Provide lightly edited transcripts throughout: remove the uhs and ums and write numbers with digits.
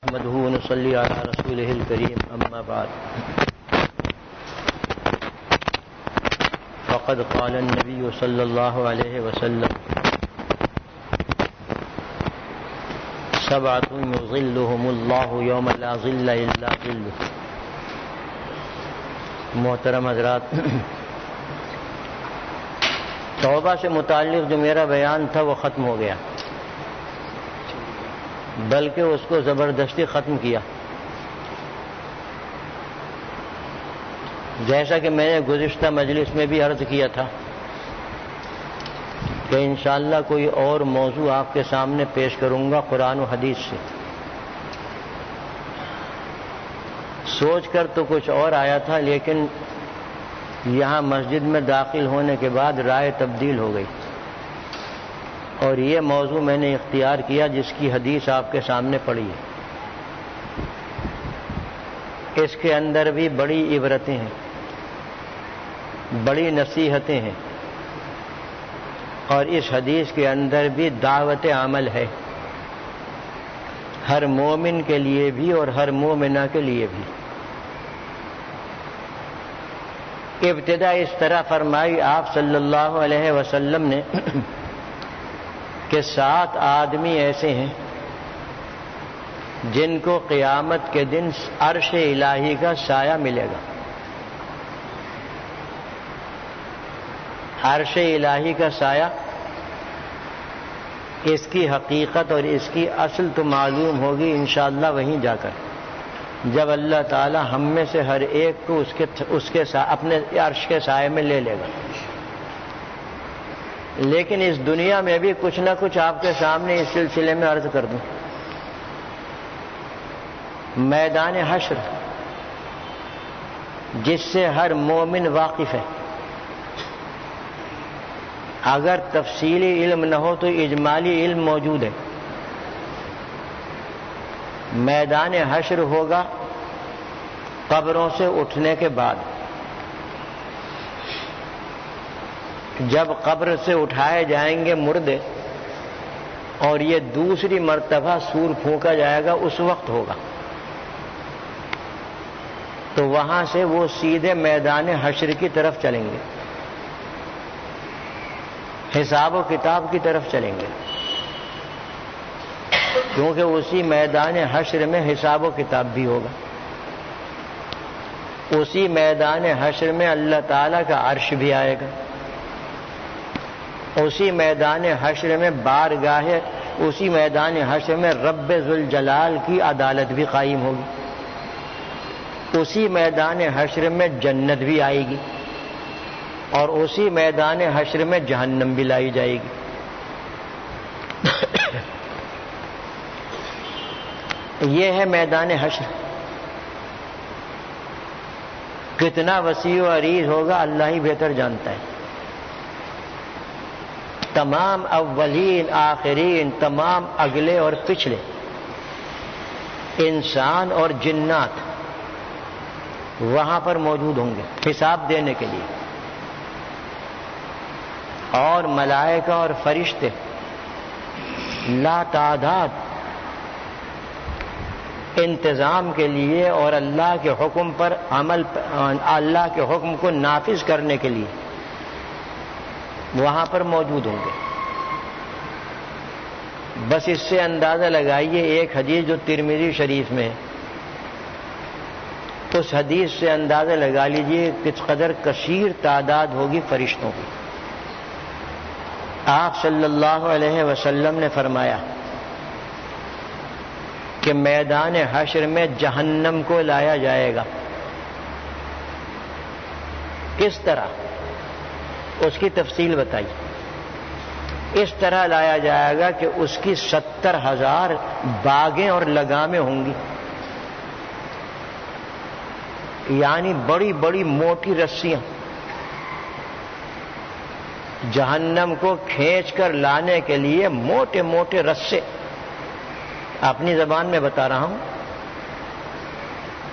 نحمده ونصلي على رسوله الكريم أما بعد فقد قال النبي صلى الله عليه وسلم سبعة يظلهم الله يوم لا ظل إلا ظله. محترم حضرات، توبہ سے متعلق جو میرا بیان تھا وہ ختم ہو گیا، بلکہ اس کو زبردستی ختم کیا. جیسا کہ میں نے گزشتہ مجلس میں بھی عرض کیا تھا کہ انشاءاللہ کوئی اور موضوع آپ کے سامنے پیش کروں گا قرآن و حدیث سے. سوچ کر تو کچھ اور آیا تھا، لیکن یہاں مسجد میں داخل ہونے کے بعد رائے تبدیل ہو گئی اور یہ موضوع میں نے اختیار کیا جس کی حدیث آپ کے سامنے پڑی ہے. اس کے اندر بھی بڑی عبرتیں ہیں، بڑی نصیحتیں ہیں، اور اس حدیث کے اندر بھی دعوت عمل ہے، ہر مومن کے لیے بھی اور ہر مومنہ کے لیے بھی. ابتدا اس طرح فرمائی آپ صلی اللہ علیہ وسلم نے کہ 7 آدمی ایسے ہیں جن کو قیامت کے دن عرش الہی کا سایہ ملے گا. عرش الہی کا سایہ، اس کی حقیقت اور اس کی اصل تو معلوم ہوگی انشاءاللہ وہیں جا کر، جب اللہ تعالی ہم میں سے ہر ایک کو اس کے اپنے عرش کے سائے میں لے لے گا. لیکن اس دنیا میں بھی کچھ نہ کچھ آپ کے سامنے اس سلسلے میں عرض کر دوں. میدان حشر جس سے ہر مومن واقف ہے، اگر تفصیلی علم نہ ہو تو اجمالی علم موجود ہے. میدان حشر ہوگا قبروں سے اٹھنے کے بعد. جب قبر سے اٹھائے جائیں گے مردے اور یہ دوسری مرتبہ سور پھونکا جائے گا، اس وقت ہوگا. تو وہاں سے وہ سیدھے میدان حشر کی طرف چلیں گے، حساب و کتاب کی طرف چلیں گے، کیونکہ اسی میدان حشر میں حساب و کتاب بھی ہوگا. اسی میدان حشر میں اللہ تعالیٰ کا عرش بھی آئے گا. اسی میدان حشر میں بارگاہ، اسی میدان حشر میں رب ذوالجلال کی عدالت بھی قائم ہوگی. اسی میدان حشر میں جنت بھی آئے گی اور اسی میدان حشر میں جہنم بھی لائی جائے گی. یہ ہے میدان حشر. کتنا وسیع و عریض ہوگا اللہ ہی بہتر جانتا ہے. تمام اولین آخرین، تمام اگلے اور پچھلے انسان اور جنات وہاں پر موجود ہوں گے حساب دینے کے لیے، اور ملائکہ اور فرشتے لا تعداد انتظام کے لیے اور اللہ کے حکم پر عمل، اللہ کے حکم کو نافذ کرنے کے لیے وہاں پر موجود ہوں گے. بس اس سے اندازہ لگائیے، ایک حدیث جو ترمذی شریف میں ہے، اس حدیث سے اندازہ لگا لیجئے کس قدر کثیر تعداد ہوگی فرشتوں کی. آپ صلی اللہ علیہ وسلم نے فرمایا کہ میدان حشر میں جہنم کو لایا جائے گا. کس طرح؟ اس کی تفصیل بتائی. اس طرح لایا جائے گا کہ اس کی 70,000 باگیں اور لگامیں ہوں گی، یعنی بڑی بڑی موٹی رسیاں جہنم کو کھینچ کر لانے کے لیے، موٹے موٹے رسے. اپنی زبان میں بتا رہا ہوں،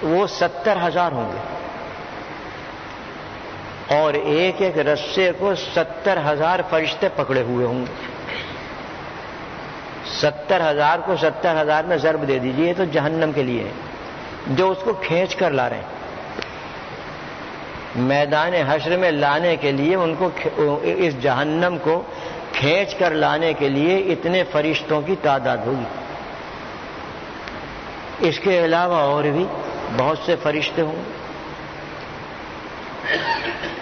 وہ 70,000 ہوں گے اور ایک ایک رسے کو 70,000 فرشتے پکڑے ہوئے ہوں گے. 70,000 کو 70,000 میں ضرب دے دیجیے، یہ تو جہنم کے لیے ہے، جو اس کو کھینچ کر لا رہے ہیں میدان حشر میں لانے کے لیے، ان کو اس جہنم کو کھینچ کر لانے کے لیے اتنے فرشتوں کی تعداد ہوگی۔ اس کے علاوہ اور بھی بہت سے فرشتے ہوں گے۔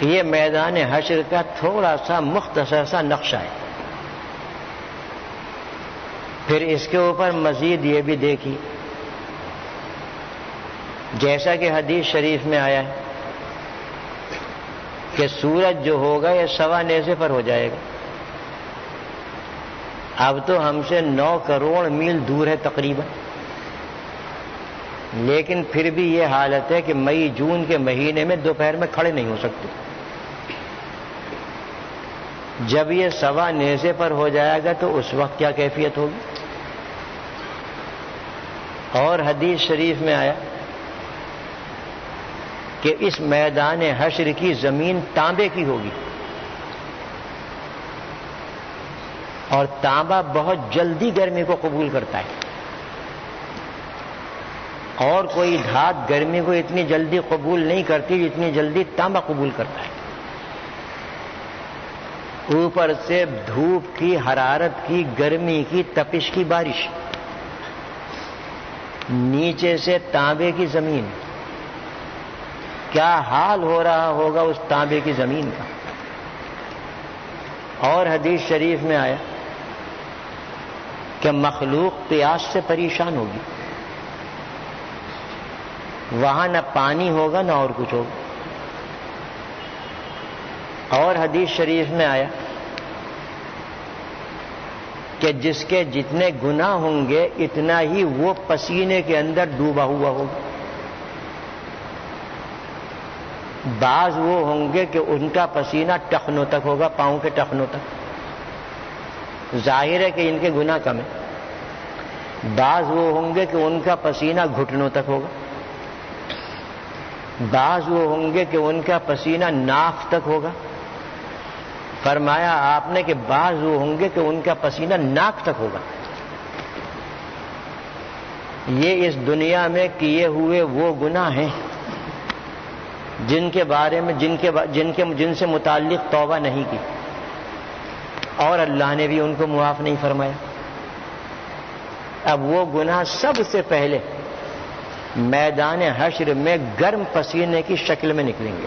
یہ میدان حشر کا تھوڑا سا مختصر سا نقشہ ہے۔ پھر اس کے اوپر مزید یہ بھی دیکھی، جیسا کہ حدیث شریف میں آیا ہے کہ سورج جو ہوگا یہ 1.25 نیزے پر ہو جائے گا۔ اب تو ہم سے 9 کروڑ میل دور ہے تقریباً، لیکن پھر بھی یہ حالت ہے کہ مئی جون کے مہینے میں دوپہر میں کھڑے نہیں ہو سکتے۔ جب یہ 1.25 نیزے پر ہو جائے گا تو اس وقت کیا کیفیت ہوگی؟ اور حدیث شریف میں آیا کہ اس میدان حشر کی زمین تانبے کی ہوگی، اور تانبا بہت جلدی گرمی کو قبول کرتا ہے، اور کوئی دھات گرمی کو اتنی جلدی قبول نہیں کرتی جتنی جلدی تانبا قبول کرتا ہے۔ اوپر سے دھوپ کی حرارت کی، گرمی کی، تپش کی بارش، نیچے سے تانبے کی زمین، کیا حال ہو رہا ہوگا اس تانبے کی زمین کا۔ اور حدیث شریف میں آیا کہ مخلوق پیاس سے پریشان ہوگی، وہاں نہ پانی ہوگا نہ اور کچھ ہوگا۔ اور حدیث شریف میں آیا کہ جس کے جتنے گناہ ہوں گے اتنا ہی وہ پسینے کے اندر ڈوبا ہوا ہوگا۔ بعض وہ ہوں گے کہ ان کا پسینہ ٹخنوں تک ہوگا، پاؤں کے ٹخنوں تک، ظاہر ہے کہ ان کے گناہ کم ہیں۔ بعض وہ ہوں گے کہ ان کا پسینہ گھٹنوں تک ہوگا، بعض وہ ہوں گے کہ ان کا پسینہ ناک تک ہوگا۔ فرمایا آپ نے کہ بعض وہ ہوں گے کہ ان کا پسینہ ناک تک ہوگا۔ یہ اس دنیا میں کیے ہوئے وہ گناہ ہیں جن کے بارے میں جن سے متعلق توبہ نہیں کی، اور اللہ نے بھی ان کو معاف نہیں فرمایا۔ اب وہ گناہ سب سے پہلے میدان حشر میں گرم پسینے کی شکل میں نکلیں گے۔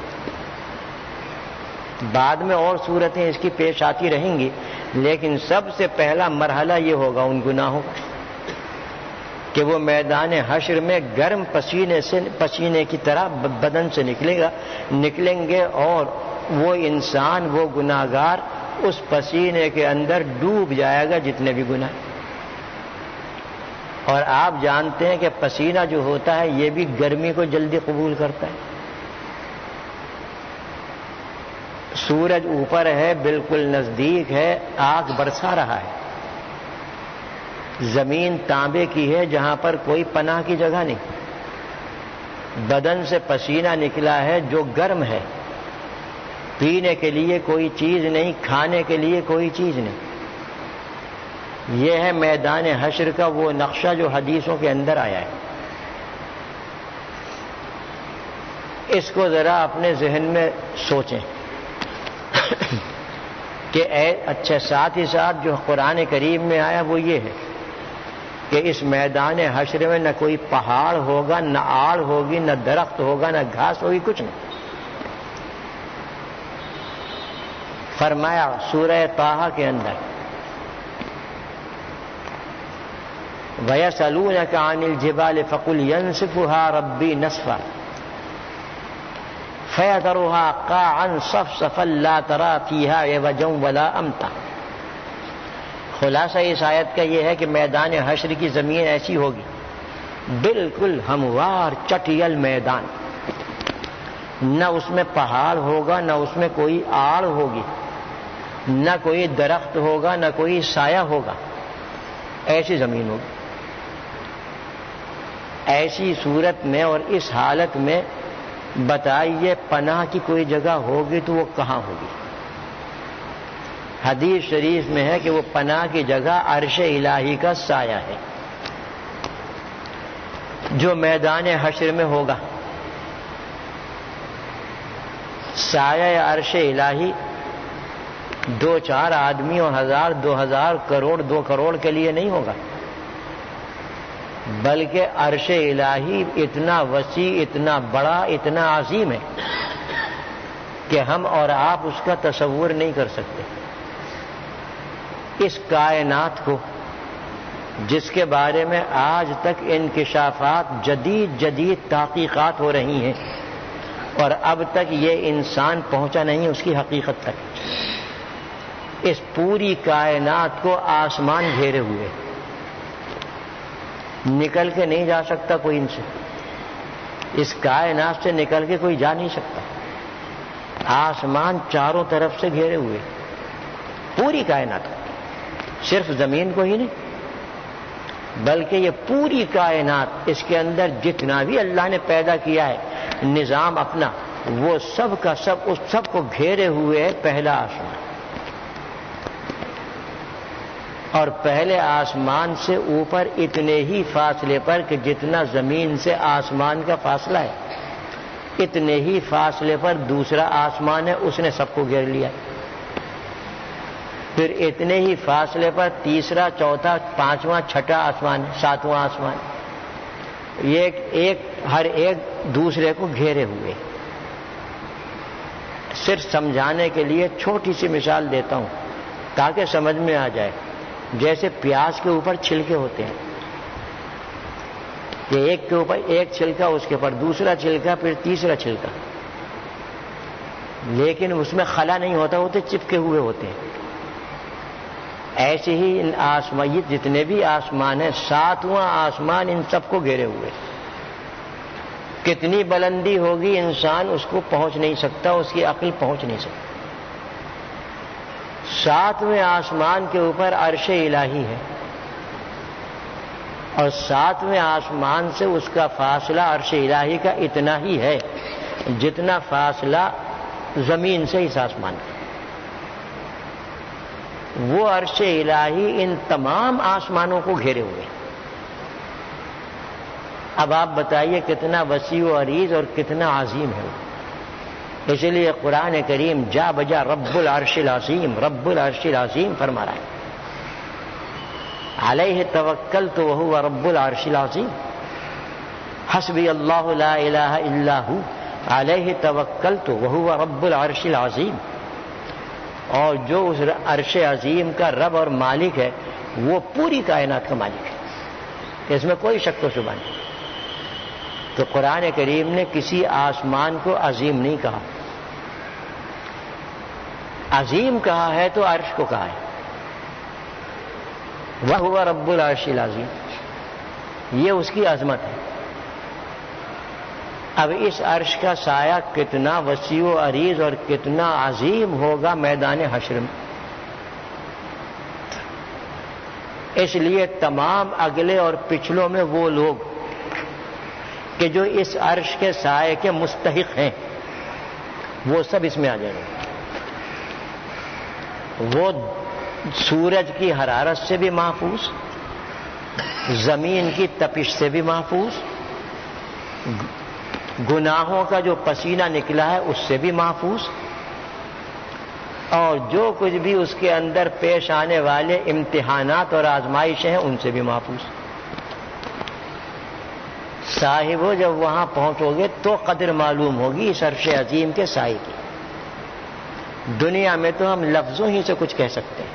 بعد میں اور صورتیں اس کی پیش آتی رہیں گی، لیکن سب سے پہلا مرحلہ یہ ہوگا ان گناہوں کا کہ وہ میدان حشر میں گرم پسینے کی طرح بدن سے نکلیں گے، اور وہ انسان، وہ گناہگار اس پسینے کے اندر ڈوب جائے گا جتنے بھی گناہ۔ اور آپ جانتے ہیں کہ پسینہ جو ہوتا ہے یہ بھی گرمی کو جلدی قبول کرتا ہے۔ سورج اوپر ہے، بالکل نزدیک ہے، آگ برسا رہا ہے، زمین تانبے کی ہے جہاں پر کوئی پناہ کی جگہ نہیں، بدن سے پسینہ نکلا ہے جو گرم ہے، پینے کے لیے کوئی چیز نہیں، کھانے کے لیے کوئی چیز نہیں۔ یہ ہے میدان حشر کا وہ نقشہ جو حدیثوں کے اندر آیا ہے۔ اس کو ذرا اپنے ذہن میں سوچیں کہ اچھا، ساتھ ہی ساتھ جو قرآن کریم میں آیا وہ یہ ہے کہ اس میدان حشر میں نہ کوئی پہاڑ ہوگا، نہ آڑ ہوگی، نہ درخت ہوگا، نہ گھاس ہوگی، کچھ نہیں۔ فرمایا سورہ طٰہٰ کے اندر وَيَسْأَلُونَكَ عَنِ الْجِبَالِ فَقُلْ يَنسِفُهَا رَبِّي نَسْفًا فَيَذَرُهَا قَاعًا صَفْصَفًا لَا تَرَىٰ فِيهَا عِوَجًا وَلَا أَمْتًا۔ خلاصہ اس آیت کا یہ ہے کہ میدان حشر کی زمین ایسی ہوگی، بالکل ہموار چٹیل میدان، نہ اس میں پہاڑ ہوگا، نہ اس میں کوئی آڑ ہوگی، نہ کوئی درخت ہوگا، نہ کوئی سایہ ہوگا، ایسی زمین ہوگی۔ ایسی صورت میں اور اس حالت میں بتائیے پناہ کی کوئی جگہ ہوگی تو وہ کہاں ہوگی؟ حدیث شریف میں ہے کہ وہ پناہ کی جگہ عرش الہی کا سایہ ہے جو میدان حشر میں ہوگا. سایہ عرش الہی 2-4 آدمیوں 1000 2000 کروڑ 2 کروڑ کے لیے نہیں ہوگا، بلکہ عرش الہی اتنا وسیع، اتنا بڑا، اتنا عظیم ہے کہ ہم اور آپ اس کا تصور نہیں کر سکتے. اس کائنات کو جس کے بارے میں آج تک انکشافات، جدید تحقیقات ہو رہی ہیں اور اب تک یہ انسان پہنچا نہیں اس کی حقیقت تک، اس پوری کائنات کو آسمان گھیرے ہوئے، نکل کے نہیں جا سکتا کوئی ان سے، اس کائنات سے نکل کے کوئی جا نہیں سکتا. آسمان چاروں طرف سے گھیرے ہوئے، پوری کائنات کو، صرف زمین کو ہی نہیں بلکہ یہ پوری کائنات، اس کے اندر جتنا بھی اللہ نے پیدا کیا ہے نظام اپنا، وہ سب کا سب اس سب کو گھیرے ہوئے ہے پہلا آسمان. اور پہلے آسمان سے اوپر اتنے ہی فاصلے پر کہ جتنا زمین سے آسمان کا فاصلہ ہے، اتنے ہی فاصلے پر دوسرا آسمان ہے، اس نے سب کو گھیر لیا. پھر اتنے ہی فاصلے پر تیسرا، چوتھا، پانچواں، چھٹا آسمان، ساتواں آسمان، ہر ایک دوسرے کو گھیرے ہوئے. صرف سمجھانے کے لیے چھوٹی سی مثال دیتا ہوں تاکہ سمجھ میں آ جائے. جیسے پیاز کے اوپر چھلکے ہوتے ہیں کہ ایک کے اوپر ایک چھلکا، اس کے اوپر دوسرا چھلکا، پھر تیسرا چھلکا، لیکن اس میں خلا نہیں ہوتا، وہ تو چپکے ہوئے ہوتے ہیں. ایسے ہی ان آسمان، جتنے بھی آسمان ہیں، 7واں آسمان ان سب کو گھیرے ہوئے. کتنی بلندی ہوگی انسان اس کو پہنچ نہیں سکتا، اس کی عقل پہنچ نہیں سکتی. 7ویں آسمان کے اوپر عرش الہی ہے اور 7ویں آسمان سے اس کا فاصلہ عرش الہی کا اتنا ہی ہے جتنا فاصلہ زمین سے اس آسمان کا. وہ عرش الہی ان تمام آسمانوں کو گھیرے ہوئے. اب آپ بتائیے کتنا وسیع و عریض اور کتنا عظیم ہے. اس لیے قرآن کریم جا بجا رب العرش العظیم، رب العرش العظیم فرما رہا ہے. علیہ توکلت وہو رب العرش العظیم، حسبی اللہ لا الہ الا ہو، علیہ توکلت وہو رب العرش العظیم. اور جو اس عرش عظیم کا رب اور مالک ہے وہ پوری کائنات کا مالک ہے، اس میں کوئی شک و شبہ نہیں. تو قرآن کریم نے کسی آسمان کو عظیم نہیں کہا. عظیم کہا ہے تو عرش کو کہا ہے، وَهُوَ رَبُّ الْعَرْشِ الْعَظِيمِ، یہ اس کی عظمت ہے. اب اس عرش کا سایہ کتنا وسیع و عریض اور کتنا عظیم ہوگا میدان حشر میں. اس لیے تمام اگلے اور پچھلوں میں وہ لوگ کہ جو اس عرش کے سائے کے مستحق ہیں وہ سب اس میں آ جائیں گے. وہ سورج کی حرارت سے بھی محفوظ، زمین کی تپش سے بھی محفوظ، گناہوں کا جو پسینہ نکلا ہے اس سے بھی محفوظ، اور جو کچھ بھی اس کے اندر پیش آنے والے امتحانات اور آزمائشیں ہیں ان سے بھی محفوظ. صاحبو جب وہاں پہنچو گے تو قدر معلوم ہوگی اس عرش عظیم کے سائے کی. دنیا میں تو ہم لفظوں ہی سے کچھ کہہ سکتے ہیں،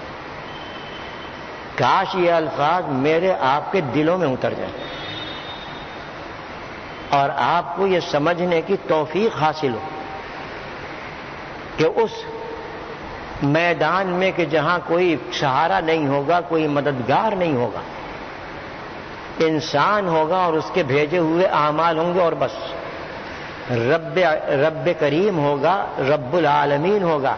کاش یہ الفاظ میرے آپ کے دلوں میں اتر جائیں اور آپ کو یہ سمجھنے کی توفیق حاصل ہو کہ اس میدان میں کہ جہاں کوئی سہارا نہیں ہوگا، کوئی مددگار نہیں ہوگا، انسان ہوگا اور اس کے بھیجے ہوئے اعمال ہوں گے اور بس. رب کریم ہوگا، رب العالمین ہوگا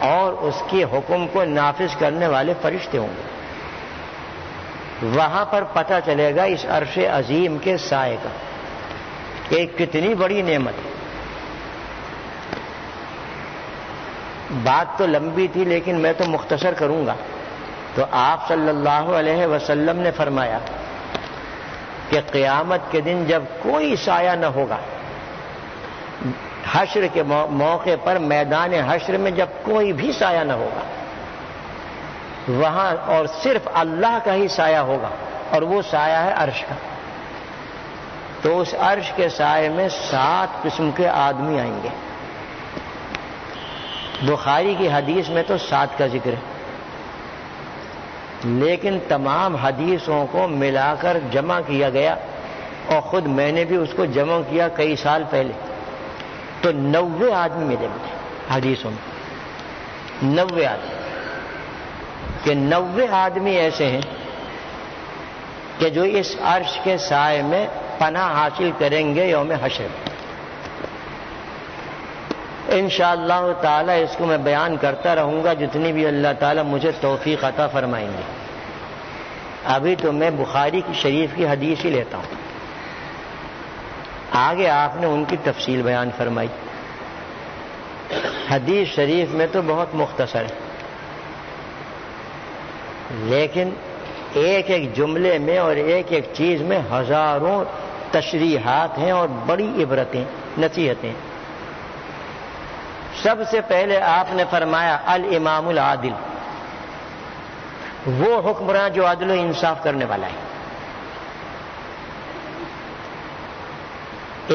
اور اس کے حکم کو نافذ کرنے والے فرشتے ہوں گے. وہاں پر پتہ چلے گا اس عرش عظیم کے سائے کا کہ کتنی بڑی نعمت ہے. بات تو لمبی تھی لیکن میں تو مختصر کروں گا. تو آپ صلی اللہ علیہ وسلم نے فرمایا کہ قیامت کے دن جب کوئی سایہ نہ ہوگا، حشر کے موقع پر میدان حشر میں جب کوئی بھی سایہ نہ ہوگا وہاں، اور صرف اللہ کا ہی سایہ ہوگا، اور وہ سایہ ہے عرش کا. تو اس عرش کے سائے میں 7 قسم کے آدمی آئیں گے. بخاری کی حدیث میں تو 7 کا ذکر ہے، لیکن تمام حدیثوں کو ملا کر جمع کیا گیا، اور خود میں نے بھی اس کو جمع کیا کئی سال پہلے، تو 90 آدمی ملے مجھے حدیثوں میں. 90 آدمی، کہ 90 آدمی ایسے ہیں کہ جو اس عرش کے سائے میں پناہ حاصل کریں گے یوم حشر. انشاءاللہ تعالی اس کو میں بیان کرتا رہوں گا جتنی بھی اللہ تعالی مجھے توفیق عطا فرمائیں گے. ابھی تو میں بخاری کی شریف کی حدیث ہی لیتا ہوں، آگے آپ نے ان کی تفصیل بیان فرمائی. حدیث شریف میں تو بہت مختصر ہے، لیکن ایک ایک جملے میں اور ایک ایک چیز میں ہزاروں تشریحات ہیں اور بڑی عبرتیں، نصیحتیں. سب سے پہلے آپ نے فرمایا الامام العادل، وہ حکمراں جو عدل و انصاف کرنے والا ہے.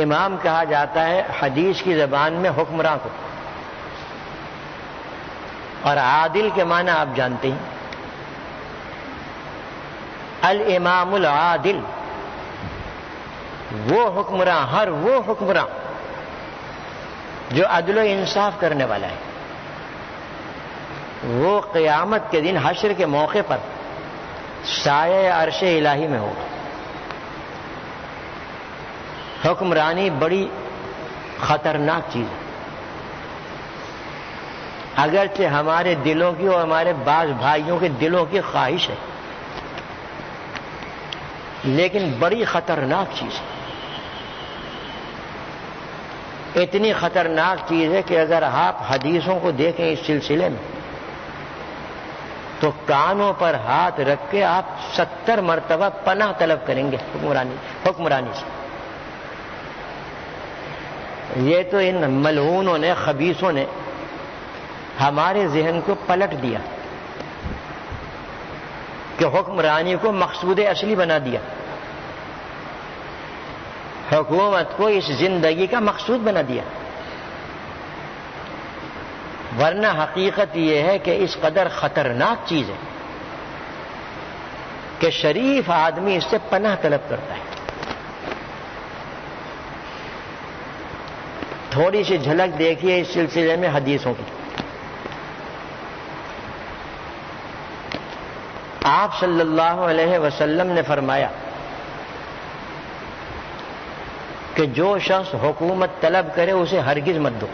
امام کہا جاتا ہے حدیث کی زبان میں حکمراں کو، اور عادل کے معنی آپ جانتے ہیں. الامام العادل، وہ حکمراں، ہر وہ حکمراں جو عدل و انصاف کرنے والا ہے، وہ قیامت کے دن حشر کے موقع پر سایہ عرش الہی میں ہوگا. حکمرانی بڑی خطرناک چیز ہے. اگرچہ ہمارے دلوں کی اور ہمارے بعض بھائیوں کے دلوں کی خواہش ہے، لیکن بڑی خطرناک چیز ہے. اتنی خطرناک چیز ہے کہ اگر آپ حدیثوں کو دیکھیں اس سلسلے میں تو کانوں پر ہاتھ رکھ کے آپ 70 مرتبہ پناہ طلب کریں گے حکمرانی سے. یہ تو ان ملعونوں نے، خبیثوں نے ہمارے ذہن کو پلٹ دیا کہ حکمرانی کو مقصود اصلی بنا دیا، حکومت کو اس زندگی کا مقصود بنا دیا. ورنہ حقیقت یہ ہے کہ اس قدر خطرناک چیز ہے کہ شریف آدمی اس سے پناہ طلب کرتا ہے. تھوڑی سی جھلک دیکھیے اس سلسلے میں حدیثوں کی. آپ صلی اللہ علیہ وسلم نے فرمایا کہ جو شخص حکومت طلب کرے اسے ہرگز مت دو.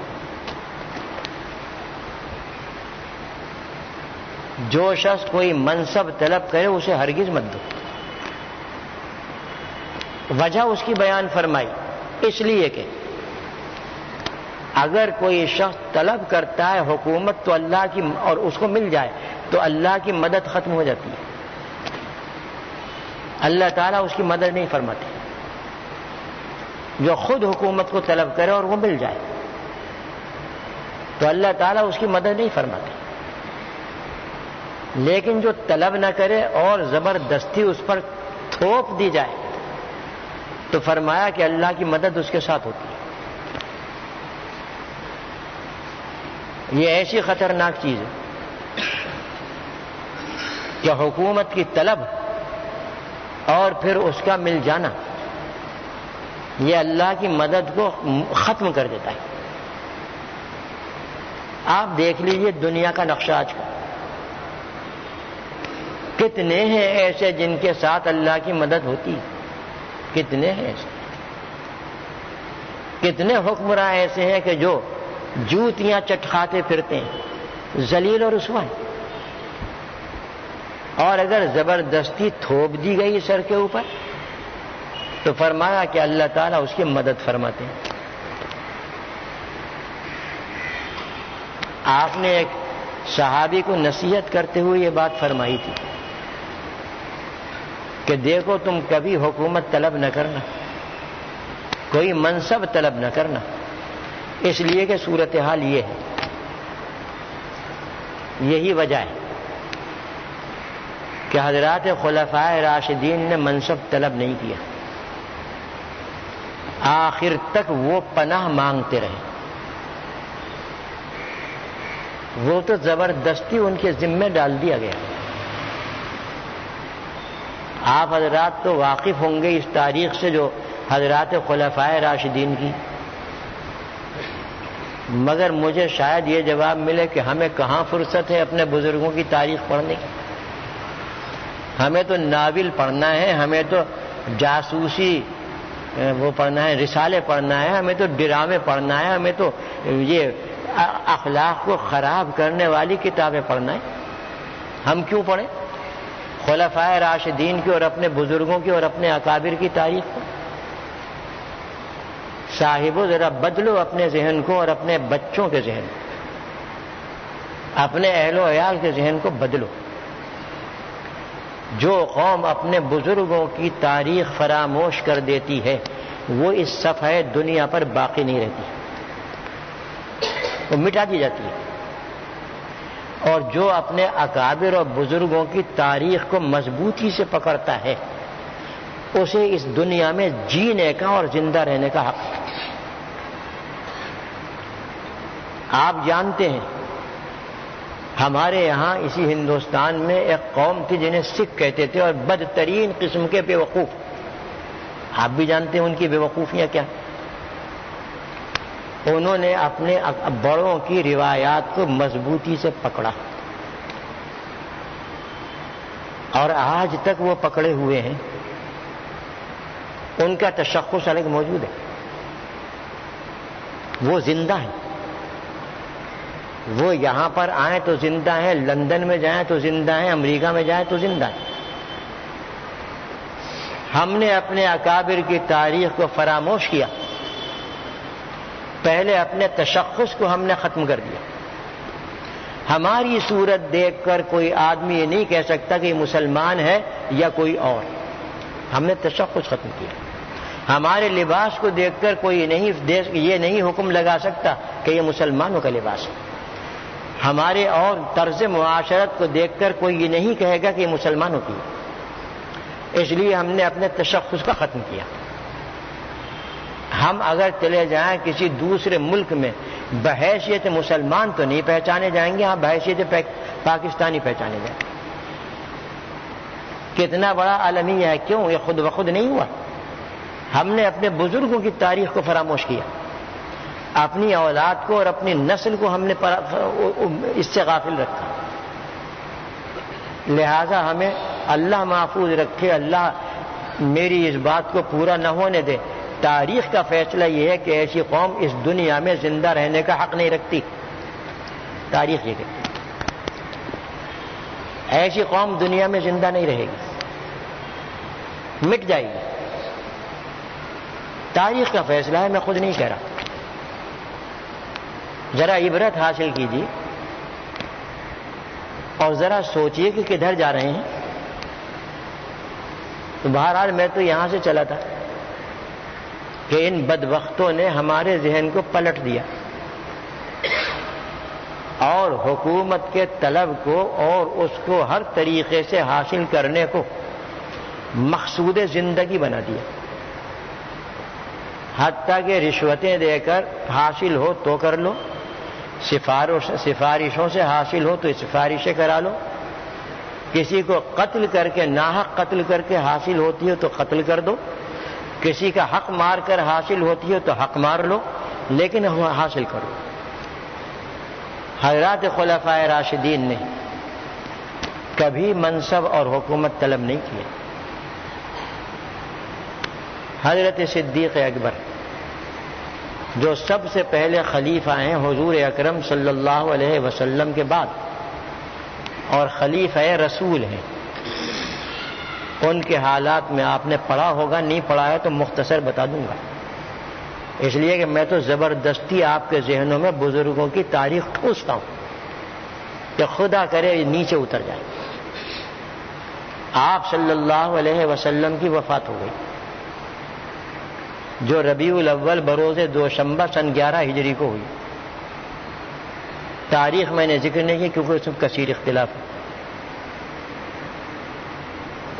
جو شخص کوئی منصب طلب کرے اسے ہرگز مت دو. وجہ اس کی بیان فرمائی، اس لیے کہ اگر کوئی شخص طلب کرتا ہے حکومت تو اللہ کی، اور اس کو مل جائے تو اللہ کی مدد ختم ہو جاتی ہے. اللہ تعالیٰ اس کی مدد نہیں فرماتے. جو خود حکومت کو طلب کرے اور وہ مل جائے تو اللہ تعالیٰ اس کی مدد نہیں فرماتے. لیکن جو طلب نہ کرے اور زبردستی اس پر تھوپ دی جائے تو فرمایا کہ اللہ کی مدد اس کے ساتھ ہوتی ہے. یہ ایسی خطرناک چیز ہے کہ حکومت کی طلب اور پھر اس کا مل جانا یہ اللہ کی مدد کو ختم کر دیتا ہے. آپ دیکھ لیجئے دنیا کا نقشہ آج کا، کتنے ہیں ایسے جن کے ساتھ اللہ کی مدد ہوتی ہے، کتنے ہیں ایسے. کتنے حکمراں ایسے ہیں کہ جو جوتیاں چٹکھاتے پھرتے ہیں، ذلیل اور رسوا ہیں، اور اگر زبردستی تھوپ دی گئی سر کے اوپر تو فرمایا کہ اللہ تعالیٰ اس کی مدد فرماتے ہیں. آپ نے ایک صحابی کو نصیحت کرتے ہوئے یہ بات فرمائی تھی کہ دیکھو تم کبھی حکومت طلب نہ کرنا، کوئی منصب طلب نہ کرنا، اس لیے کہ صورتحال یہ ہے، یہی وجہ ہے کہ حضرات خلفائے راشدین نے منصب طلب نہیں کیا، آخر تک وہ پناہ مانگتے رہے، وہ تو زبردستی ان کے ذمہ ڈال دیا گیا۔ آپ حضرات تو واقف ہوں گے اس تاریخ سے جو حضرات خلفائے راشدین کی، مگر مجھے شاید یہ جواب ملے کہ ہمیں کہاں فرصت ہے اپنے بزرگوں کی تاریخ پڑھنے کی، ہمیں تو ناول پڑھنا ہے، ہمیں تو جاسوسی وہ پڑھنا ہے، رسالے پڑھنا ہے، ہمیں تو ڈرامے پڑھنا ہے، ہمیں تو یہ اخلاق کو خراب کرنے والی کتابیں پڑھنا ہے۔ ہم کیوں پڑھیں خلفائے راشدین کی اور اپنے بزرگوں کی اور اپنے اکابر کی تاریخ کو؟ صاحبو ذرا بدلو اپنے ذہن کو اور اپنے بچوں کے ذہن کو، اپنے اہل و عیال کے ذہن کو بدلو۔ جو قوم اپنے بزرگوں کی تاریخ فراموش کر دیتی ہے وہ اس صفحہ دنیا پر باقی نہیں رہتی، وہ مٹا دی جاتی ہے، اور جو اپنے اکابر اور بزرگوں کی تاریخ کو مضبوطی سے پکڑتا ہے اسے اس دنیا میں جینے کا اور زندہ رہنے کا حق ہے۔ آپ جانتے ہیں ہمارے یہاں اسی ہندوستان میں ایک قوم تھی جنہیں سکھ کہتے تھے، اور بدترین قسم کے بے وقوف، آپ بھی جانتے ہیں ان کی بے وقوفیاں کیا۔ انہوں نے اپنے بڑوں کی روایات کو مضبوطی سے پکڑا اور آج تک وہ پکڑے ہوئے ہیں، ان کا تشخص الگ موجود ہے، وہ زندہ ہیں، وہ یہاں پر آئیں تو زندہ ہیں، لندن میں جائیں تو زندہ ہیں، امریکہ میں جائیں تو زندہ ہیں۔ ہم نے اپنے اکابر کی تاریخ کو فراموش کیا، پہلے اپنے تشخص کو ہم نے ختم کر دیا۔ ہماری صورت دیکھ کر کوئی آدمی یہ نہیں کہہ سکتا کہ یہ مسلمان ہے یا کوئی اور، ہم نے تشخص ختم کیا۔ ہمارے لباس کو دیکھ کر کوئی یہ نہیں حکم لگا سکتا کہ یہ مسلمانوں کا لباس ہے، ہمارے اور طرز معاشرت کو دیکھ کر کوئی یہ نہیں کہے گا کہ یہ مسلمانوں کی ہے، اس لیے ہم نے اپنے تشخص کا ختم کیا۔ ہم اگر چلے جائیں کسی دوسرے ملک میں بحیثیت مسلمان تو نہیں پہچانے جائیں گے، ہاں بحیثیت پاکستانی پہچانے جائیں گے۔ کتنا بڑا عالمیہ ہے، کیوں؟ یہ خود بخود نہیں ہوا، ہم نے اپنے بزرگوں کی تاریخ کو فراموش کیا، اپنی اولاد کو اور اپنی نسل کو ہم نے اس سے غافل رکھا۔ لہذا ہمیں اللہ محفوظ رکھے، اللہ میری اس بات کو پورا نہ ہونے دے۔ تاریخ کا فیصلہ یہ ہے کہ ایسی قوم اس دنیا میں زندہ رہنے کا حق نہیں رکھتی، تاریخ یہ کہتی ہے ایسی قوم دنیا میں زندہ نہیں رہے گی، مٹ جائے گی۔ تاریخ کا فیصلہ ہے، میں خود نہیں کہہ رہا۔ ذرا عبرت حاصل کیجیے اور ذرا سوچئے کہ کدھر جا رہے ہیں۔ تو بہرحال میں تو یہاں سے چلا تھا کہ ان بدبختوں نے ہمارے ذہن کو پلٹ دیا اور حکومت کے طلب کو اور اس کو ہر طریقے سے حاصل کرنے کو مقصود زندگی بنا دیا، حتیٰ کہ رشوتیں دے کر حاصل ہو تو کر لو، سفارشوں سے حاصل ہو تو سفارشیں کرا لو، کسی کو قتل کر کے ناحق قتل کر کے حاصل ہوتی ہے تو قتل کر دو، کسی کا حق مار کر حاصل ہوتی ہے تو حق مار لو، لیکن حاصل کرو۔ حضرات خلفائے راشدین نے کبھی منصب اور حکومت طلب نہیں کیا۔ حضرت صدیق اکبر جو سب سے پہلے خلیفہ ہیں حضور اکرم صلی اللہ علیہ وسلم کے بعد اور خلیفہ رسول ہیں، ان کے حالات میں آپ نے پڑھا ہوگا، نہیں پڑھا ہے تو مختصر بتا دوں گا۔ اس لیے کہ میں تو زبردستی آپ کے ذہنوں میں بزرگوں کی تاریخ ٹھوستا ہوں کہ خدا کرے نیچے اتر جائے۔ آپ صلی اللہ علیہ وسلم کی وفات ہو گئی جو ربیع الاول بروز دوشنبہ سن 11 ہجری کو ہوئی۔ تاریخ میں نے ذکر نہیں کی کیونکہ اس میں کثیر اختلاف ہے۔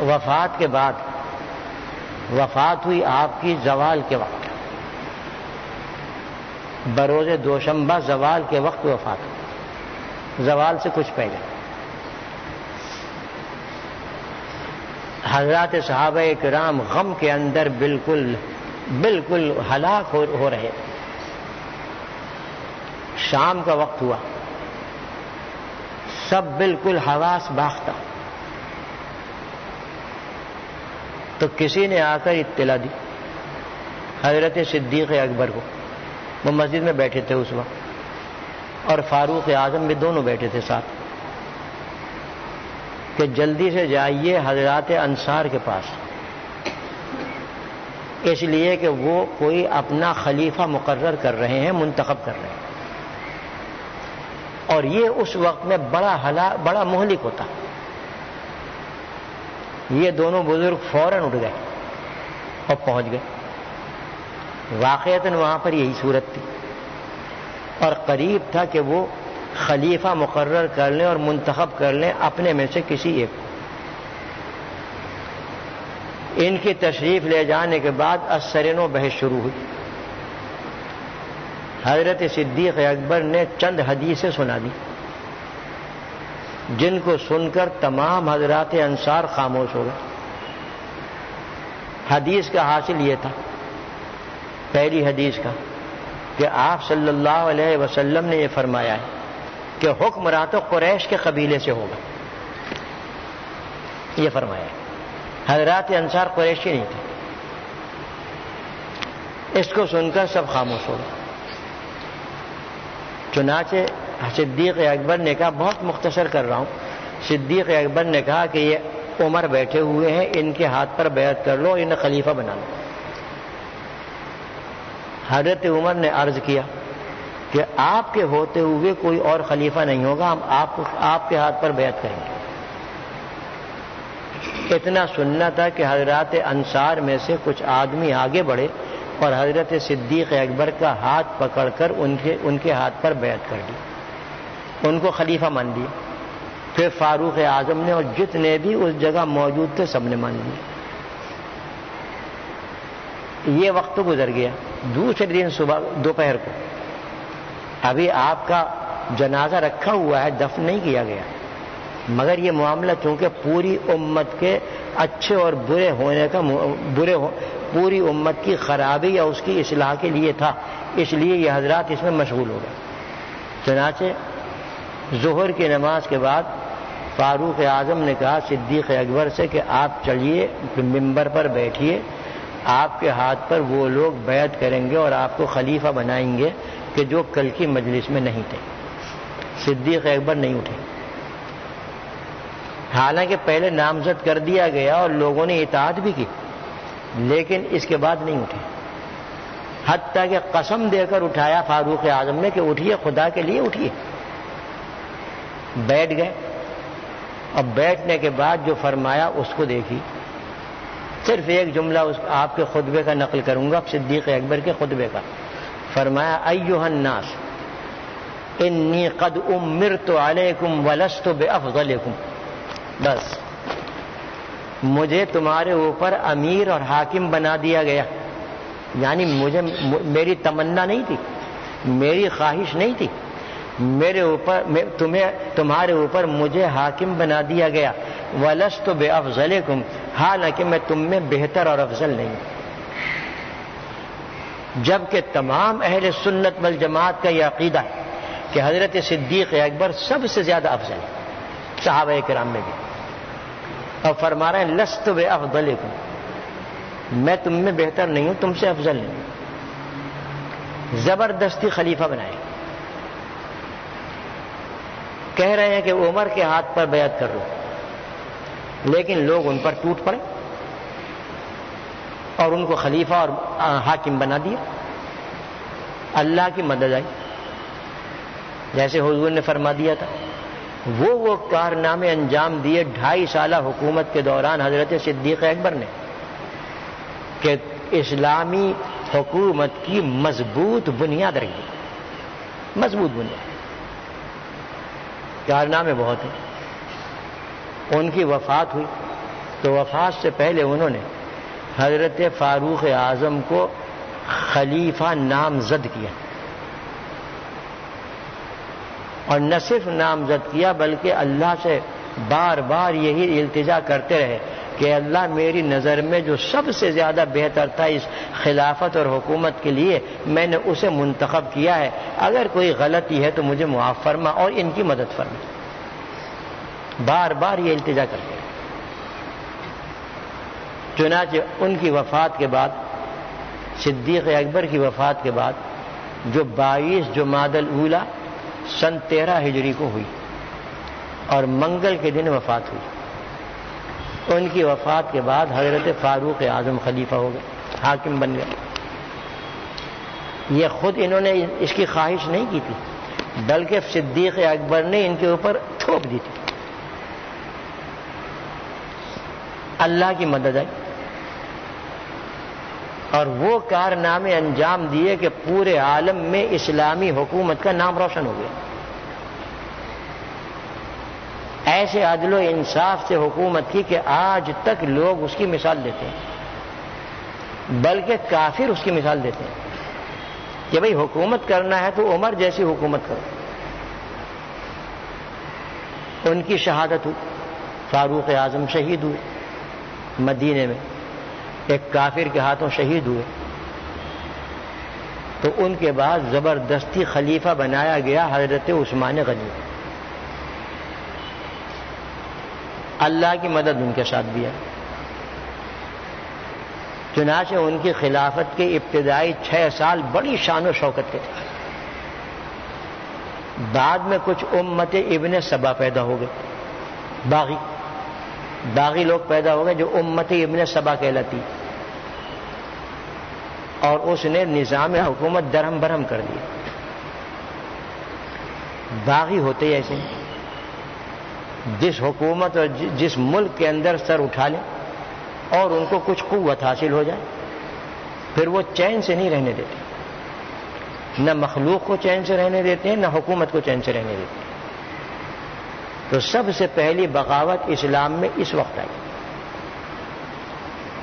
وفات کے بعد وفات ہوئی آپ کی زوال کے وقت، بروز دوشنبہ زوال کے وقت وفات ہوئی، زوال سے کچھ پہلے۔ حضرات صحابہ کرام غم کے اندر بالکل ہلاک ہو رہے تھے۔ شام کا وقت ہوا، سب بالکل حواس باختہ، تو کسی نے آ کر اطلاع دی حضرت صدیق اکبر کو۔ وہ مسجد میں بیٹھے تھے اس وقت، اور فاروق اعظم بھی دونوں بیٹھے تھے ساتھ، کہ جلدی سے جائیے حضرات انصار کے پاس، اس لیے کہ وہ کوئی اپنا خلیفہ مقرر کر رہے ہیں، منتخب کر رہے ہیں، اور یہ اس وقت میں بڑا مہلک ہوتا۔ یہ دونوں بزرگ فوراً اٹھ گئے اور پہنچ گئے۔ واقعتاً وہاں پر یہی صورت تھی، اور قریب تھا کہ وہ خلیفہ مقرر کر لیں اور منتخب کر لیں اپنے میں سے کسی ایک کو۔ ان کی تشریف لے جانے کے بعد ازسرنو بحث شروع ہوئی۔ حضرت صدیق اکبر نے چند حدیثیں سنا دی جن کو سن کر تمام حضرات انصار خاموش ہو گئے۔ حدیث کا حاصل یہ تھا، پہلی حدیث کا، کہ آپ صلی اللہ علیہ وسلم نے یہ فرمایا ہے کہ حکمراں تو قریش کے قبیلے سے ہوگا، یہ فرمایا ہے۔ حضرات انصار قریشی نہیں تھے۔ اس کو سن کر سب خاموش ہو گئے۔ چنانچہ صدیق اکبر نے کہا، بہت مختصر کر رہا ہوں، صدیق اکبر نے کہا کہ یہ عمر بیٹھے ہوئے ہیں، ان کے ہاتھ پر بیعت کر لو، انہیں خلیفہ بنا لو۔ حضرت عمر نے عرض کیا کہ آپ کے ہوتے ہوئے کوئی اور خلیفہ نہیں ہوگا، ہم آپ کے ہاتھ پر بیعت کریں گے۔ اتنا سننا تھا کہ حضرات انصار میں سے کچھ آدمی آگے بڑھے اور حضرت صدیق اکبر کا ہاتھ پکڑ کر ان کے ہاتھ پر بیعت کر دی، ان کو خلیفہ مان دیا۔ پھر فاروق اعظم نے اور جتنے بھی اس جگہ موجود تھے سب نے مان لیا۔ یہ وقت تو گزر گیا۔ دوسرے دن صبح دوپہر کو ابھی آپ کا جنازہ رکھا ہوا ہے، دفن نہیں کیا گیا، مگر یہ معاملہ چونکہ پوری امت کے اچھے اور برے ہونے کا پوری امت کی خرابی یا اس کی اصلاح کے لیے تھا، اس لیے یہ حضرات اس میں مشغول ہو گئے۔ چنانچہ ظہر کی نماز کے بعد فاروق اعظم نے کہا صدیق اکبر سے کہ آپ چلیے ممبر پر بیٹھیے، آپ کے ہاتھ پر وہ لوگ بیعت کریں گے اور آپ کو خلیفہ بنائیں گے کہ جو کل کی مجلس میں نہیں تھے۔ صدیق اکبر نہیں اٹھے، حالانکہ پہلے نامزد کر دیا گیا اور لوگوں نے اطاعت بھی کی، لیکن اس کے بعد نہیں اٹھے، حتیٰ کہ قسم دے کر اٹھایا فاروق اعظم نے کہ اٹھیے، خدا کے لیے اٹھیے۔ بیٹھ گئے، اور بیٹھنے کے بعد جو فرمایا اس کو دیکھی۔ صرف ایک جملہ آپ کے خطبے کا نقل کروں گا، صدیق اکبر کے خطبے کا۔ فرمایا ایھا الناس انی قد امرت علیکم ولست بافضلکم، بس مجھے تمہارے اوپر امیر اور حاکم بنا دیا گیا، یعنی میری تمنا نہیں تھی، میری خواہش نہیں تھی، تمہارے اوپر مجھے حاکم بنا دیا گیا، ولست بافضلکم، حالانکہ میں تم میں بہتر اور افضل نہیں، جبکہ تمام اہل سنت والجماعت کا یہ عقیدہ ہے کہ حضرت صدیق اکبر سب سے زیادہ افضل ہے صحابہ کرام میں بھی، اور فرما رہے ہیں لست بافضلکم، میں تم میں بہتر نہیں ہوں، تم سے افضل نہیں۔ زبردستی خلیفہ بنائے، کہہ رہے ہیں کہ عمر کے ہاتھ پر بیعت کر لو، لیکن لوگ ان پر ٹوٹ پڑے اور ان کو خلیفہ اور حاکم بنا دیا۔ اللہ کی مدد آئی، جیسے حضور نے فرما دیا تھا۔ وہ کارنامے انجام دیے 2.5 سالہ حکومت کے دوران حضرت صدیق اکبر نے کہ اسلامی حکومت کی مضبوط بنیاد رکھی، مضبوط بنیاد، کارنامے بہت ہیں۔ ان کی وفات ہوئی تو وفات سے پہلے انہوں نے حضرت فاروق اعظم کو خلیفہ نامزد کیا، اور نہ صرف نامزد کیا بلکہ اللہ سے بار بار یہی التجا کرتے رہے کہ اللہ میری نظر میں جو سب سے زیادہ بہتر تھا اس خلافت اور حکومت کے لیے میں نے اسے منتخب کیا ہے، اگر کوئی غلطی ہے تو مجھے معاف فرما اور ان کی مدد فرما۔ بار بار یہ التجا کرتے رہے۔ چنانچہ ان کی وفات کے بعد، صدیق اکبر کی وفات کے بعد، جو 22 جمادی الاولیٰ سن 13 ہجری کو ہوئی اور منگل کے دن وفات ہوئی، ان کی وفات کے بعد حضرت فاروق اعظم خلیفہ ہو گئے، حاکم بن گئے۔ یہ خود انہوں نے اس کی خواہش نہیں کی تھی بلکہ صدیق اکبر نے ان کے اوپر تھوپ دی تھی۔ اللہ کی مدد آئی اور وہ کارنامے انجام دیے کہ پورے عالم میں اسلامی حکومت کا نام روشن ہو گیا۔ ایسے عدل و انصاف سے حکومت کی کہ آج تک لوگ اس کی مثال دیتے ہیں، بلکہ کافر اس کی مثال دیتے ہیں کہ بھئی حکومت کرنا ہے تو عمر جیسی حکومت کرو۔ ان کی شہادت ہوئی، فاروق اعظم شہید ہوئے مدینے میں، ایک کافر کے ہاتھوں شہید ہوئے، تو ان کے بعد زبردستی خلیفہ بنایا گیا حضرت عثمان غنی۔ اللہ کی مدد ان کے ساتھ بھی ہے۔ چنانچہ ان کی خلافت کے ابتدائی 6 سال بڑی شان و شوکت کے تھے۔ بعد میں کچھ امت ابن سبا پیدا ہو گئے، باغی لوگ پیدا ہو گئے جو امت ابن سبا کہلاتی، اور اس نے نظام حکومت درہم برہم کر دیا۔ باغی ہوتے ایسے ہیں، جس حکومت اور جس ملک کے اندر سر اٹھا لیں اور ان کو کچھ قوت حاصل ہو جائے پھر وہ چین سے نہیں رہنے دیتے، نہ مخلوق کو چین سے رہنے دیتے ہیں نہ حکومت کو چین سے رہنے دیتے ہیں۔ تو سب سے پہلی بغاوت اسلام میں اس وقت آئی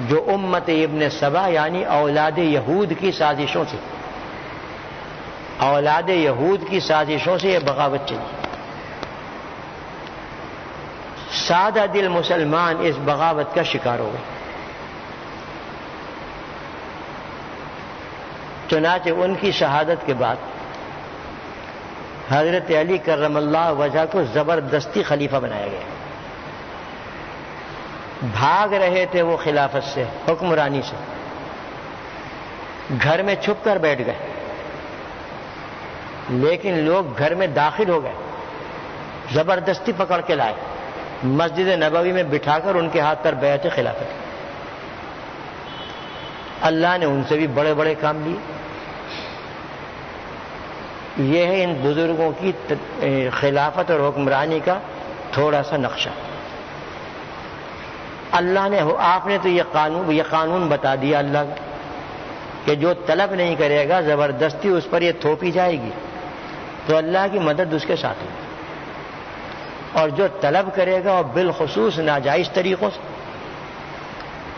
جو امت ابن سبا یعنی اولاد یہود کی سازشوں سے، اولاد یہود کی سازشوں سے یہ بغاوت چلی۔ سادہ دل مسلمان اس بغاوت کا شکار ہو گئے۔ چنانچہ ان کی شہادت کے بعد حضرت علی کرم اللہ وجہ کو زبردستی خلیفہ بنایا گیا۔ بھاگ رہے تھے وہ خلافت سے، حکمرانی سے، گھر میں چھپ کر بیٹھ گئے، لیکن لوگ گھر میں داخل ہو گئے، زبردستی پکڑ کے لائے، مسجد نبوی میں بٹھا کر ان کے ہاتھ پر بیعت خلافت۔ اللہ نے ان سے بھی بڑے بڑے کام لیے۔ یہ ہے ان بزرگوں کی خلافت اور حکمرانی کا تھوڑا سا نقشہ۔ اللہ نے، آپ نے تو یہ قانون بتا دیا اللہ کا کہ جو طلب نہیں کرے گا زبردستی اس پر یہ تھوپی جائے گی، تو اللہ کی مدد اس کے ساتھ ہوگی، اور جو طلب کرے گا اور بالخصوص ناجائز طریقوں سے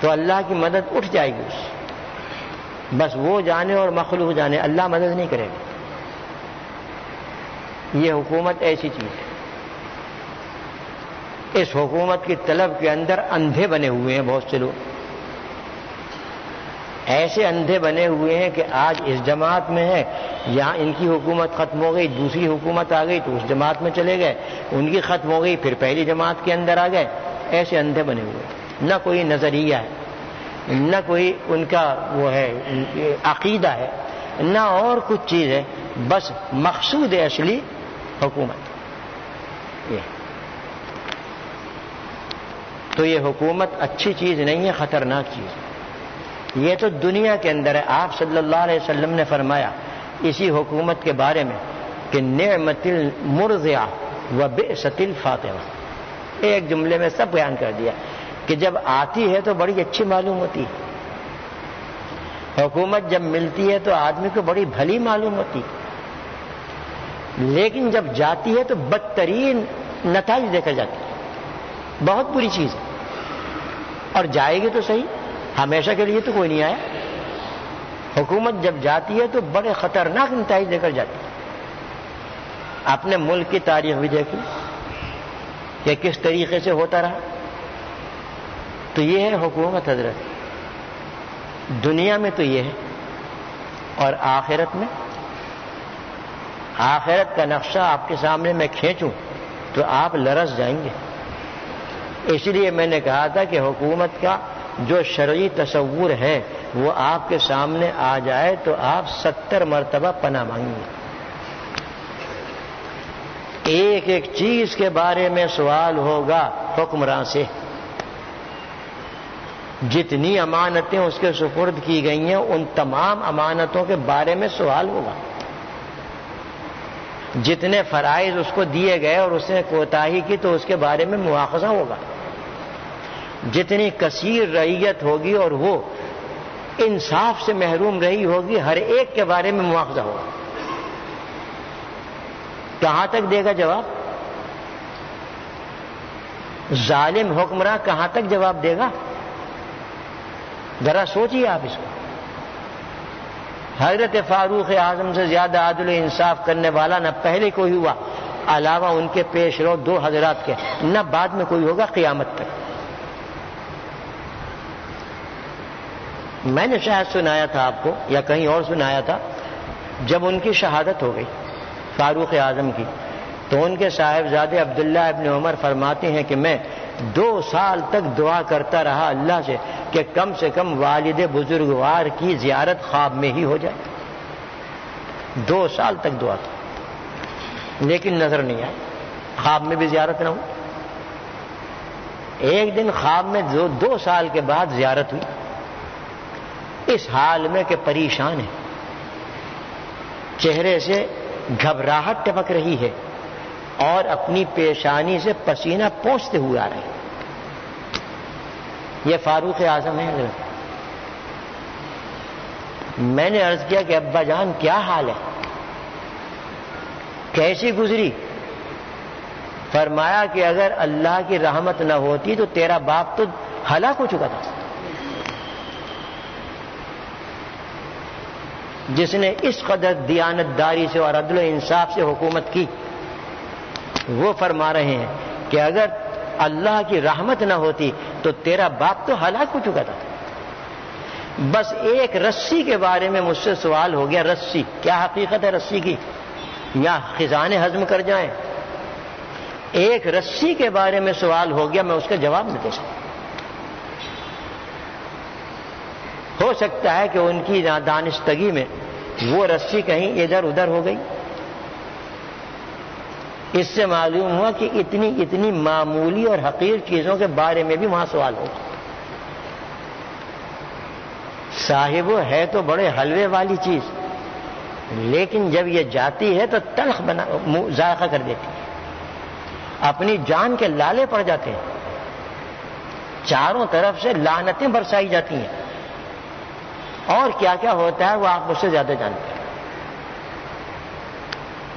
تو اللہ کی مدد اٹھ جائے گی اس سے۔ بس وہ جانے اور مخلوق جانے، اللہ مدد نہیں کرے گا۔ یہ حکومت ایسی چیز ہے، اس حکومت کی طلب کے اندر اندھے بنے ہوئے ہیں بہت سے لوگ، ایسے اندھے بنے ہوئے ہیں کہ آج اس جماعت میں ہے، یہاں ان کی حکومت ختم ہو گئی، دوسری حکومت آ گئی تو اس جماعت میں چلے گئے، ان کی ختم ہو گئی پھر پہلی جماعت کے اندر آ گئے۔ ایسے اندھے بنے ہوئے ہیں، نہ کوئی نظریہ ہے، نہ کوئی ان کا وہ ہے عقیدہ ہے، نہ اور کچھ چیز ہے، بس مقصود اصلی حکومت۔ تو یہ حکومت اچھی چیز نہیں ہے، خطرناک چیز ہے۔ یہ تو دنیا کے اندر ہے۔ آپ صلی اللہ علیہ وسلم نے فرمایا اسی حکومت کے بارے میں کہ نعمت المرضعہ و بئست الفاطمہ، ایک جملے میں سب بیان کر دیا کہ جب آتی ہے تو بڑی اچھی معلوم ہوتی ہے، حکومت جب ملتی ہے تو آدمی کو بڑی بھلی معلوم ہوتی، لیکن جب جاتی ہے تو بدترین نتائج دے کر جاتی ہے، بہت بری چیز ہے۔ اور جائے گی تو صحیح، ہمیشہ کے لیے تو کوئی نہیں آیا۔ حکومت جب جاتی ہے تو بڑے خطرناک نتائج دے کر جاتی ہے۔ اپنے ملک کی تاریخ بھی دیکھی کہ کس طریقے سے ہوتا رہا۔ تو یہ ہے حکومت حضرت، دنیا میں تو یہ ہے، اور آخرت میں، آخرت کا نقشہ آپ کے سامنے میں کھینچوں تو آپ لرز جائیں گے۔ اس لیے میں نے کہا تھا کہ حکومت کا جو شرعی تصور ہے وہ آپ کے سامنے آ جائے تو آپ 70 مرتبہ پناہ مانگیں گے۔ ایک ایک چیز کے بارے میں سوال ہوگا حکمراں سے، جتنی امانتیں اس کے سپرد کی گئی ہیں ان تمام امانتوں کے بارے میں سوال ہوگا، جتنے فرائض اس کو دیے گئے اور اس نے کوتاہی کی تو اس کے بارے میں مواخذہ ہوگا، جتنی کثیر رعیت ہوگی اور وہ انصاف سے محروم رہی ہوگی ہر ایک کے بارے میں مواخذہ ہوگا۔ کہاں تک دے گا جواب؟ ظالم حکمراں کہاں تک جواب دے گا؟ ذرا سوچیے آپ اس کو۔ حضرت فاروق اعظم سے زیادہ عدل و انصاف کرنے والا نہ پہلے کوئی ہوا علاوہ ان کے پیش رو دو حضرات کے، نہ بعد میں کوئی ہوگا قیامت تک۔ میں نے شاید سنایا تھا آپ کو یا کہیں اور سنایا تھا، جب ان کی شہادت ہو گئی فاروق اعظم کی تو ان کے صاحبزادے عبداللہ ابن عمر فرماتے ہیں کہ میں 2 سال تک دعا کرتا رہا اللہ سے کم والد بزرگوار کی زیارت خواب میں ہی ہو جائے۔ 2 سال تک دعا کی لیکن نظر نہیں آئی، خواب میں بھی زیارت نہ ہو۔ ایک دن خواب میں 2 سال کے بعد زیارت ہوئی، اس حال میں کہ پریشان ہے، چہرے سے گھبراہٹ ٹپک رہی ہے اور اپنی پیشانی سے پسینہ پوچھتے ہوئے آ رہے ہیں۔ یہ فاروق اعظم ہے حضرت۔ میں نے عرض کیا کہ ابا جان کیا حال ہے، کیسی گزری؟ فرمایا کہ اگر اللہ کی رحمت نہ ہوتی تو تیرا باپ تو ہلاک ہو چکا تھا۔ جس نے اس قدر دیانتداری سے اور عدل و انصاف سے حکومت کی، وہ فرما رہے ہیں کہ اگر اللہ کی رحمت نہ ہوتی تو تیرا باپ تو ہلاک ہو چکا تھا۔ بس ایک رسی کے بارے میں مجھ سے سوال ہو گیا، رسی کیا حقیقت ہے رسی کی، یا خزانے ہضم کر جائیں، ایک رسی کے بارے میں سوال ہو گیا، میں اس کا جواب نہیں دے سکتا۔ ہو سکتا ہے کہ ان کی دانستگی میں وہ رسی کہیں ادھر ادھر ہو گئی۔ اس سے معلوم ہوا کہ اتنی معمولی اور حقیر چیزوں کے بارے میں بھی وہاں سوال ہوگا۔ صاحب ہے تو بڑے حلوے والی چیز، لیکن جب یہ جاتی ہے تو تلخ ذائقہ کر دیتی ہے، اپنی جان کے لالے پڑ جاتے ہیں، چاروں طرف سے لعنتیں برسائی جاتی ہیں، اور کیا کیا ہوتا ہے وہ آپ مجھ سے زیادہ جانتے ہیں۔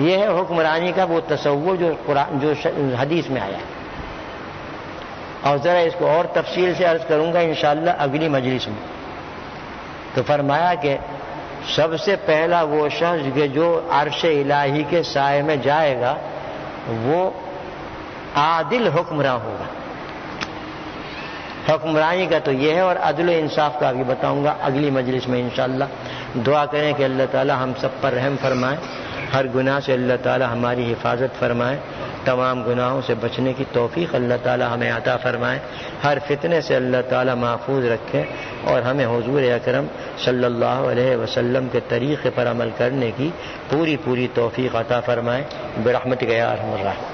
یہ ہے حکمرانی کا وہ تصور جو حدیث میں آیا ہے، اور ذرا اس کو اور تفصیل سے عرض کروں گا انشاءاللہ اگلی مجلس میں۔ تو فرمایا کہ سب سے پہلا وہ شخص کہ جو عرش الہی کے سائے میں جائے گا وہ عادل حکمراں ہوگا۔ حکمرانی کا تو یہ ہے، اور عدل و انصاف کا بھی بتاؤں گا اگلی مجلس میں انشاءاللہ۔ دعا کریں کہ اللہ تعالی ہم سب پر رحم فرمائے، ہر گناہ سے اللہ تعالی ہماری حفاظت فرمائے، تمام گناہوں سے بچنے کی توفیق اللہ تعالی ہمیں عطا فرمائے، ہر فتنے سے اللہ تعالی محفوظ رکھے، اور ہمیں حضور اکرم صلی اللہ علیہ وسلم کے طریقے پر عمل کرنے کی پوری توفیق عطا فرمائے برحمتک یا ارحم الراحمین۔